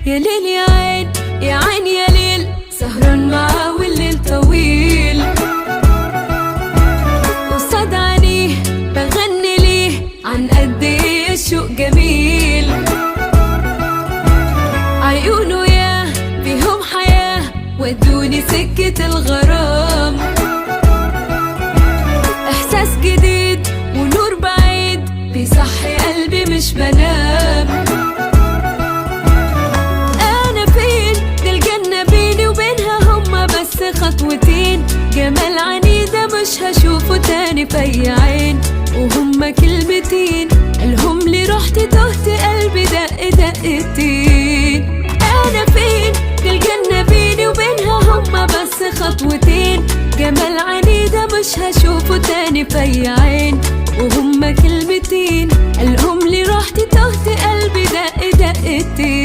يا ليل يا عين يا عين يا ليل، سهران معاه والليل طويل، قصاد عينيه بغني ليه عن قد ايه الشوق جميل. عيونه ياه فيهم حياة ودوني سكة الغرام، إحساس جديد ونور بعيد بيصحي قلبي مش بنام. أنا فين دي الجنة بيني وبينها هما بس خطوتين، جمال عنيدة مش هشوفه تاني في أي عين، وهما كلمتين قالهم لي رحت تهت قلبي دق دقتين. أنا فين دي الجنة بيني وبينها هما بس خطوتين، جمال عنيدة مش هشوفه تاني في أي عين، وهما كلمتين قالهم لي رحت تهت قلبي دق دقتين.